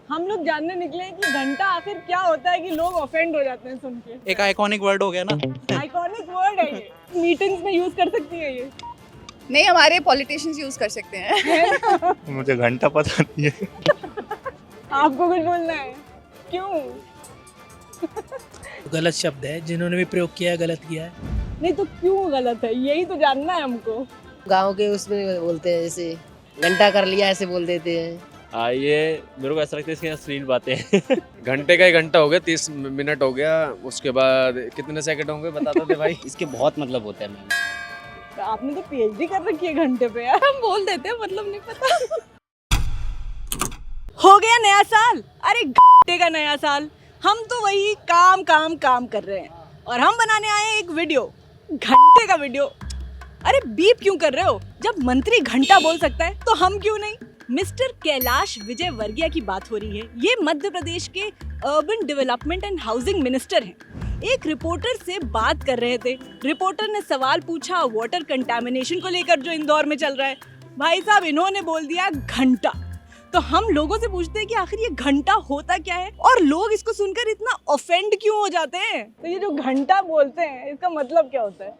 हम लोग जानने निकले कि घंटा आखिर क्या होता है कि लोग ऑफेंड हो जाते हैं सुन के। एक आइकॉनिक वर्ड हो गया ना। आइकॉनिक वर्ड है ये, मीटिंग्स में यूज कर सकती है ये। नहीं, हमारे पॉलिटिशियंस यूज कर सकते हैं। मुझे घंटा पता नहीं है। आपको कुछ बोलना है? क्यों? गलत शब्द है, जिन्होंने भी प्रयोग किया है गलत किया है। नहीं तो क्यों गलत है, यही तो जानना है हमको। गांव के उसमें बोलते हैं, जैसे घंटा कर लिया ऐसे बोल देते हैं। ये मेरे को ऐसा लगता है इसकी अश्लील बातें हैं। घंटे का 1 घंटा हो गया, 30 मिनट हो गया, उसके बाद कितने सेकंड होंगे बता दो दे भाई। इसके बहुत मतलब होते हैं मैम। तो आपने तो पीएचडी कर रखी है घंटे पे यार। हम बोल देते हैं, मतलब नहीं पता। हो गया नया साल, अरे घंटे का नया साल। हम तो वही काम काम काम कर रहे हैं और हम बनाने आए हैं एक वीडियो, घंटे का वीडियो। अरे बीप क्यों कर रहे हो? जब मंत्री घंटा बोल सकता है तो हम क्यों नहीं? मिस्टर कैलाश विजय वर्गीय की बात हो रही है। ये मध्य प्रदेश के urban development and housing minister हैं। एक रिपोर्टर से बात कर रहे थे। रिपोर्टर ने सवाल पूछा वाटर कंटामिनेशन को लेकर जो इंदौर में चल रहा है। भाई साहब इन्होंने बोल दिया घंटा। तो हम लोगों से पूछते हैं कि आखिर ये घंटा होता क्या है और लोग इसको सुनकर इतना ऑफेंड क्यों हो जाते हैं? तो ये जो घंटा बोलते हैं इसका मतलब क्या होता है?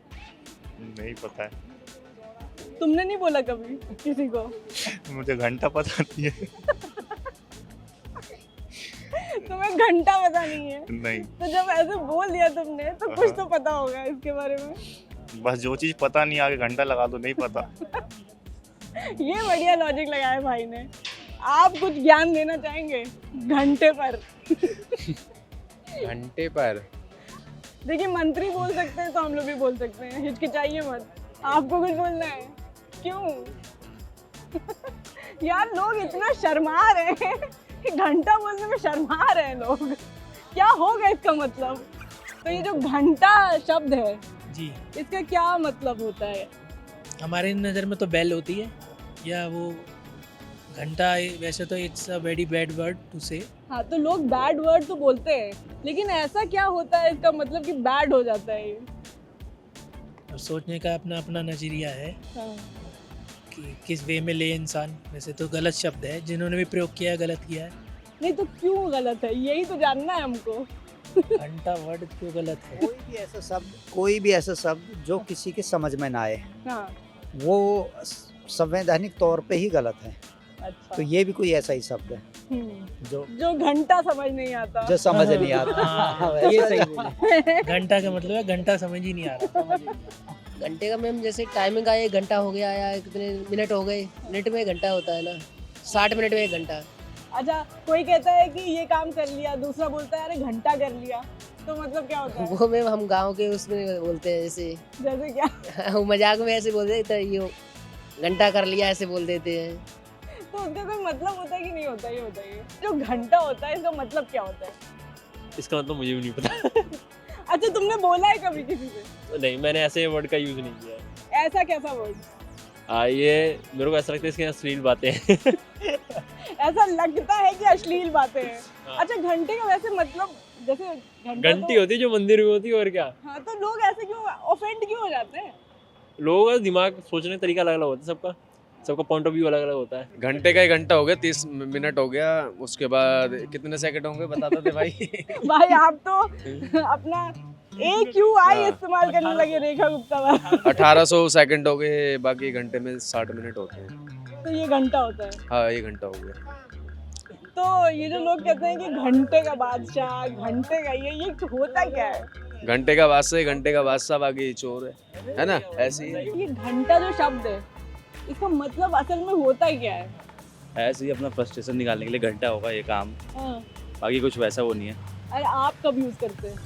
नहीं पता है। तुमने नहीं बोला कभी किसी को? मुझे घंटा पता नहीं है। तुम्हें घंटा पता नहीं है? नहीं, तो जब ऐसे बोल दिया तुमने तो कुछ तो पता होगा इसके बारे में। बस जो चीज पता नहीं आगे घंटा लगा दो, नहीं पता। ये बढ़िया लॉजिक लगाया भाई ने। आप कुछ ज्ञान देना चाहेंगे घंटे पर? घंटे पर देखिए मंत्री बोल सकते हैं तो हम लोग भी बोल सकते हैं, हिचकिचाइए मत। आपको कुछ बोलना है? क्यों? यार लोग इतना शर्मा रहे हैं कि घंटा बोलने में शर्मा रहे हैं लोग। क्या होगा इसका मतलब? तो ये जो घंटा शब्द है जी, इसका क्या मतलब होता है? हमारे नज़र में तो बेल होती है, या वो घंटा वैसे तो it's a very bad word to say. हाँ तो लोग बैड वर्ड तो बोलते हैं, लेकिन ऐसा क्या होता है इसका मतलब कि बैड हो जाता है ये? और सोचने का अपना अपना नज़रिया है हाँ। कि किस वे में ले इंसान। वैसे तो गलत शब्द है, जिन्होंने भी प्रयोग किया है गलत किया है। नहीं तो क्यों गलत है, यही तो जानना है हमको। घंटा वर्ड क्यों गलत है? कोई भी ऐसा शब्द जो किसी के समझ में ना आए, हाँ वो संवैधानिक तौर पे ही गलत है। अच्छा। तो ये भी कोई ऐसा ही शब्द है जो घंटा समझ नहीं आता। जो समझ नहीं आता। हाँ, ये सही बोले। घंटा का मतलब है घंटा समझ ही नहीं आ रहा। घंटे का मैम जैसे टाइमिंग का 1 घंटा हो गया या कितने मिनट हो गए, मिनट में 1 घंटा होता है ना, 60 मिनट में 1 घंटा। अच्छा कोई कहता है कि ये काम कर लिया, दूसरा बोलता है अरे घंटा कर लिया, तो मतलब क्या होता है? वो मैम हम गांव के उसमें बोलते हैं, जैसे जैसे क्या? वो मजाक में ऐसे बोल देते हैं, ये घंटा कर लिया ऐसे बोल देते हैं। तो उसका कोई मतलब होता है कि नहीं होता? ये होता है जो घंटा होता है इसका मतलब क्या होता है? इसका मतलब मुझे भी नहीं पता। अच्छा तुमने बोला है कभी किसी से? नहीं, मैंने ऐसे वर्ड का यूज नहीं किया है। ऐसा कैसा वर्ड? ये मेरे को ऐसा लगता है इसकी अश्लील बातें हैं। ऐसा लगता है कि अश्लील बातें हैं। हाँ। अच्छा घंटे का वैसे मतलब जैसे घंटी होती है जो मंदिर में होती है, और क्या। हाँ तो लोग ऐसे क्यों ऑफेंड क्यों हो जाते हैं? लोगों का दिमाग सोचने का तरीका अलग अलग होता है, सबका पॉइंट ऑफ व्यू अलग अलग होता है। घंटे का 1 घंटा हो गया, 30 मिनट हो गया, उसके बाद कितने सेकंड होंगे बता दो दे भाई। भाई आप तो अपना AQI इस्तेमाल करने लगे रेखा गुप्ता वाला। 1800 सेकंड हो गए, बाकी घंटे में 60 मिनट होते हैं। तो ये घंटा होता है। हाँ 1 घंटा हो गया। तो ये जो लोग कहते हैं कि घंटे का बादशाह, घंटे का ये होता क्या है? घंटे का बादशाह बाकी चोर है ना, ऐसे ही है। ये घंटा जो शब्द है इसका मतलब असल में होता क्या है? ऐसे ही अपना फ्रस्ट्रेशन निकालने के लिए घंटा होगा ये काम, हाँ। बाकी कुछ वैसा वो नहीं है। अरे आप कब यूज करते हैं?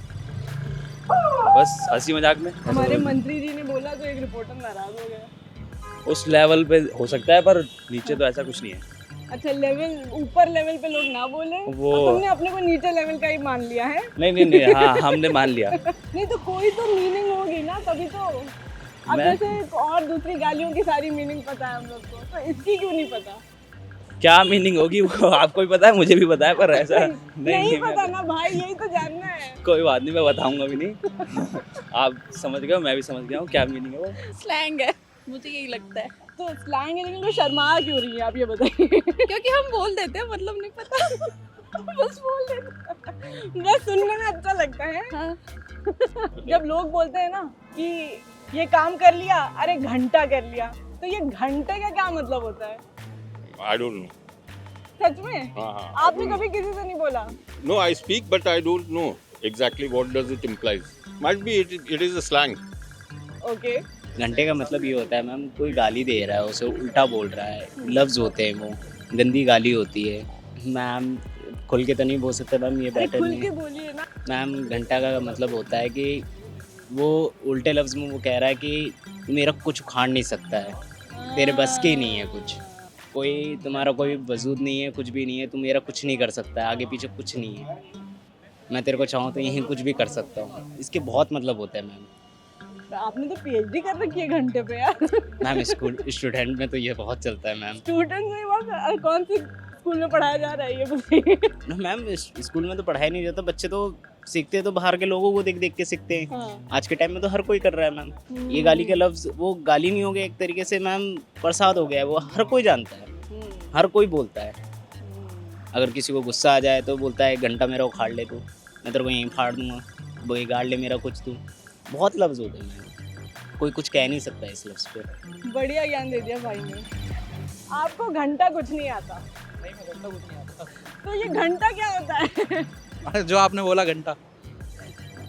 बस हंसी मजाक में। हमारे मंत्री जी ने बोला तो एक रिपोर्टर नाराज हो गया। उस लेवल पे हो सकता है, पर नीचे तो ऐसा कुछ नहीं है। अच्छा लेवल, ऊपर लेवल पे लोग ना बोले, वो तुमने अपने को नीचे लेवल का ही मान लिया है? नहीं, हाँ हमने मान लिया। नहीं तो कोई तो मीनिंग होगी ना तभी तो। अब जैसे और दूसरी गालियों की सारी मीनिंग पता है हम लोग को, तो इसकी क्यों नहीं पता? क्या मीनिंग होगी वो आपको भी पता है, मुझे भी पता है, पर ऐसा नहीं पता ना भाई, यही तो जानना है। कोई बात नहीं, मैं बताऊंगा भी नहीं। आप समझ गए, मैं भी समझ गया हूँ क्या मीनिंग है वो। स्लैंग है, मुझे यही लगता है। तो स्लैंग है लेकिन तो शर्मा क्यों रही है आप ये बताइए? क्योंकि हम बोल देते हैं, मतलब नहीं पता। बस बोल देते बस सुनने में अच्छा लगता है। हाँ। जब लोग बोलते हैं ना कि ये काम कर लिया, अरे घंटा कर लिया, तो ये घंटे का क्या मतलब होता है? I don't know. सच में आपने कभी किसी से नहीं बोला? No, I speak, but I don't know exactly what does it implies. Might be it is a slang. Okay घंटे का मतलब ये होता है मैम, कोई गाली दे रहा है उसे उल्टा बोल रहा है, लफ्ज़ होते हैं वो, गंदी गाली होती है मैम। खुल के तो नहीं बोल सकते मैम, ये बैटर खुल नहीं के बोलिए ना। मैम। घंटा का मतलब होता है कि वो उल्टे लफ्ज़ में वो कह रहा है कि तू मेरा कुछ उखाड़ नहीं सकता है, तेरे बस की नहीं है कुछ, कोई तुम्हारा कोई वजूद नहीं है, कुछ भी नहीं है, तू मेरा कुछ नहीं कर सकता है, आगे पीछे कुछ नहीं है, मैं तेरे को चाहूँ तो यहीं कुछ भी कर सकता हूँ। इसके बहुत मतलब होते हैं मैम। आपने तो पीएचडी कर रखी है घंटे पे यार। मैम स्कूल स्टूडेंट में तो ये बहुत चलता है मैम। स्टूडेंट में बहुत कौन से स्कूल में पढ़ाया जा रहा है ये बताइए? मैम स्कूल में तो पढ़ाई नहीं जाता, बच्चे तो सीखते हैं तो बाहर के लोगों को देख देख के सीखते हैं। हाँ। आज के टाइम में तो हर कोई कर रहा है मैम। ये गाली के लफ्ज़ वो गाली नहीं हो गया, एक तरीके से मैम प्रसाद हो गया है, वो हर कोई जानता है, हर कोई बोलता है। अगर किसी को गुस्सा आ जाए तो बोलता है घंटा मेरा उखाड़ ले तू, मैं तेरे को यहीं फाड़ दूंगा, वो गाड़ ले मेरा कुछ तू। बहुत लफ्ज़ होते हैं मैम, कोई कुछ कह नहीं सकता इस लफ्ज़ पे। बढ़िया ज्ञान दे दिया भाई ने। आपको घंटा कुछ नहीं आता? नहीं, मैं घंटा कुछ नहीं आता। तो ये घंटा क्या होता है? जो आपने बोला घंटा,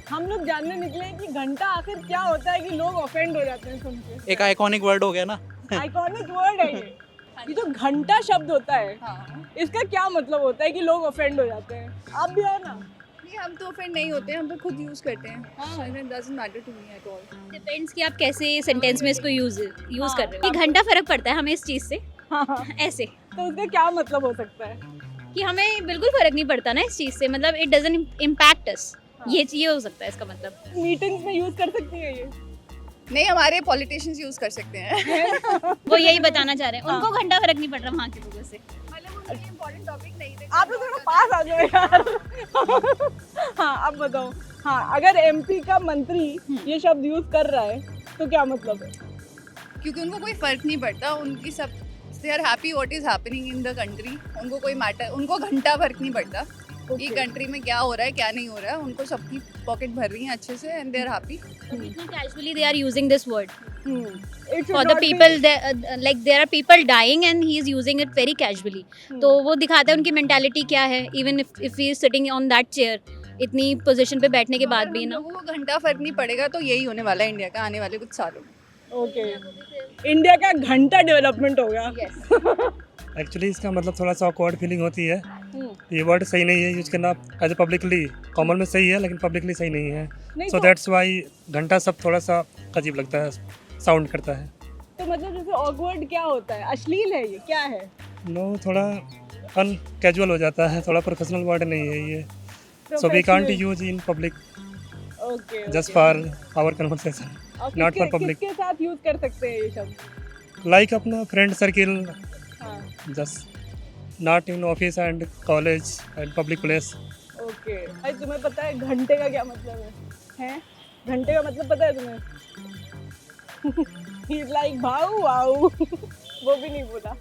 हम लोग जानने निकले कि घंटा आखिर क्या होता है कि लोग ऑफेंड हो जाते हैं सुन के। एक आइकॉनिक वर्ड हो गया ना। आइकॉनिक वर्ड है ये जो घंटा शब्द होता है, हाँ। इसका क्या मतलब होता है कि लोग ऑफेंड हो जाते हैं? आप भी है ना? नहीं, हम तो ऑफेंड नहीं होते, हम तो खुद यूज करते हैं। It doesn't matter to me at all. Depends कि आप कैसे सेंटेंस में इसको यूज कर रहे हो। कि घंटा फर्क पड़ता है हमें इस चीज़ से, हाँ। ऐसे तो उसका क्या मतलब हो सकता है? कि हमें बिल्कुल फर्क नहीं पड़ता ना इस चीज़ से, मतलब इट डजंट इम्पैक्ट अस। ये हो सकता है इसका मतलब। मीटिंग्स में यूज कर सकती है ये? नहीं, हमारे पॉलिटिशियंस यूज कर सकते हैं। वो यही बताना चाह रहे हैं, उनको घंटा फर्क नहीं पड़ रहा वहाँ के लोगों से। मतलब उनके इम्पोर्टेंट टॉपिक नहीं थे। आप लोग थोड़ा पास आ जाओ यार। हाँ अब बताओ। हाँ, अगर एमपी का मंत्री ये शब्द यूज कर रहा है तो क्या मतलब है? क्योंकि उनको कोई फर्क नहीं पड़ता, उनकी सब they are happy what is happening in the country. उनको कोई मैटर, उनको घंटा फर्क नहीं पड़ता कि कंट्री में क्या हो रहा है क्या नहीं हो रहा है। उनको सबकी पॉकेट भर रही है अच्छे से एंड दे आर हैप्पी। इतना casually they are using this word It should for the not be- people, like there are people dying and he is using it very casually. तो वो दिखाता है उनकी मेंटालिटी क्या है, even if he is sitting on that chair, इतनी position पे बैठने के बाद भी ना। लोगों को घंटा फर्क नहीं पड़ेगा तो यही होने वाला है इंडिया का आने वाले कुछ सालों में। ओके, इंडिया का घंटा डेवलपमेंट होगा। एक्चुअली इसका मतलब थोड़ा सा ऑकवर्ड फीलिंग होती है। ये वर्ड सही नहीं है यूज करना एज ए पब्लिकली। कॉमन में सही है लेकिन पब्लिकली सही नहीं है। नहीं सो तो- दैट्स वाई घंटा सब थोड़ा सा अजीब लगता है, साउंड करता है। तो मतलब जैसे ऑकवर्ड क्या होता है? अश्लील है ये? क्या है? नो, थोड़ा अनकैजुअल हो जाता है, थोड़ा प्रोफेशनल वर्ड नहीं है ये। So we can't use in public okay, just for our conversation, not for public. किसके साथ यूज कर सकते हैं ये शब्द? लाइक अपना फ्रेंड सर्किल, हाँ, just not in office and college and public place. Okay. भाई तुम्हें पता है घंटे का क्या मतलब है? हैं? घंटे का मतलब पता है तुम्हें? He's like भाऊ वाऊ। वो भी नहीं बोला।